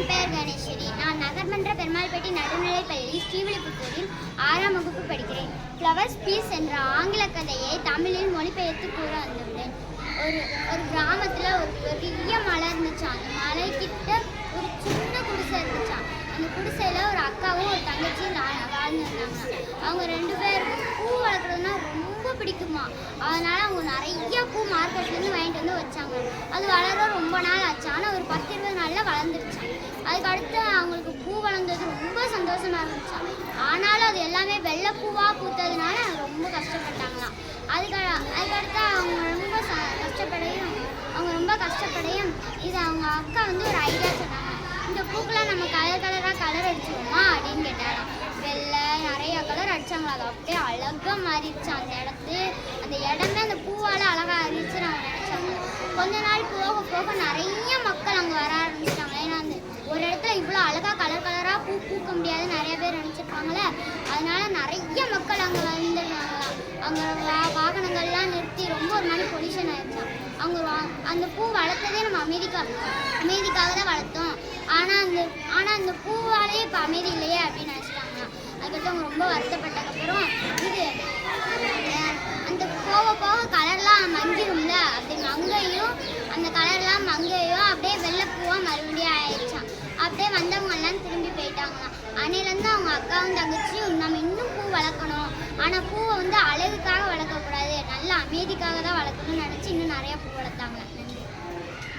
என் பெயர் கணேஸ்வரி. நான் நகர்மன்ற பெருமாள்பட்டி நடுநிலைப்பள்ளி ஸ்ரீவில்லிபுத்தூரில் 6ஆம் வகுப்பு படிக்கிறேன். ஃப்ளவர்ஸ் பீஸ் என்ற ஆங்கில கதையை தமிழில் மொழிபெயர்த்து கூற வந்துள்ளேன். ஒரு ஒரு கிராமத்தில் ஒரு பெரிய மலை இருந்துச்சான். அந்த மலைக்கிட்ட ஒரு சின்ன குடிசை இருந்துச்சான். அந்த குடிசையில் ஒரு அக்காவும் ஒரு தங்கச்சியும் வாழ்ந்துருந்தாங்க. அவங்க 2 பேருக்கும் பூ வளர்க்குறதுனா ரொம்ப பிடிக்குமா. அதனால் அவங்க நிறைய பூ மார்க்கெட்லேருந்து வாங்கிட்டு வந்து வச்சாங்க. அது வளர ரொம்ப நாள் ஆச்சு. ஆனால் ஒரு 10-20 நாளில் வளர்ந்துருச்சான். அதுக்கடுத்து அவங்களுக்கு பூ வளர்ந்தது ரொம்ப சந்தோஷமாக இருந்துச்சான். ஆனாலும் அது எல்லாமே வெள்ளை பூவாக பூத்ததுனால ரொம்ப கஷ்டப்பட்டாங்களாம். அதுக்கடுத்து அவங்க ரொம்ப கஷ்டப்படையும் இது அவங்க அக்கா வந்து ஒரு ஐடியா சொன்னாங்க. இந்த பூக்கெலாம் நம்ம கலர் அடிச்சுக்கோமா அப்படின்னு கேட்டாராம். வெள்ளை நிறைய கலர் அடித்தாங்களா. அது அப்படியே அழகாக மாறிடுச்சு. அந்த இடமே அந்த பூவால் அழகாக அறிவிச்சு நாங்கள் நினச்சாங்க. கொஞ்ச நாள் போக போக நிறைய மக்கள் அங்கே வர ஆரம்பிச்சிட்டாங்க. ஏன்னா அந்த ஒரு இடத்துல இவ்வளோ அழகாக கலராக பூக்க முடியாது நிறைய பேர் நினச்சிருப்பாங்களே. அதனால நிறைய மக்கள் அங்கே வந்துருந்தாங்களாம். அங்கே வாகனங்கள்லாம் நிறுத்தி ரொம்ப ஒரு மாதிரி பொல்யூஷன் ஆயிடுச்சான். அவங்க அந்த பூ வளர்த்ததே நம்ம அமைதிக்காக தான் வளர்த்தோம். ஆனால் அந்த பூவாலே இப்போ அமைதி இல்லையே அப்படின்னு நினச்சிட்டாங்க. அதுக்கடுத்து அவங்க ரொம்ப வருத்தப்பட்டதுக்கப்புறம் இது அந்த போக கலர்லாம் மங்கிரும்ல, அப்படி அந்த கலர்லாம் மங்கையும் அப்படியே வெள்ளைப்பூவாக மறுபடியும் ஆயிடுச்சான். அப்படியே வந்தவங்கெல்லாம் திரும்பி போயிட்டாங்களாம். அன்னையிலேருந்து அவங்க அக்காவும் தங்கச்சியும் நம்ம இன்னும் பூ வளர்க்கணும், ஆனால் பூவை வந்து அழகுக்காக வளர்க்கக்கூடாது, நல்ல அமைதிக்காக தான் வளர்க்கணும்னு நினச்சி இன்னும் நிறையா பூ வளர்த்தாங்க.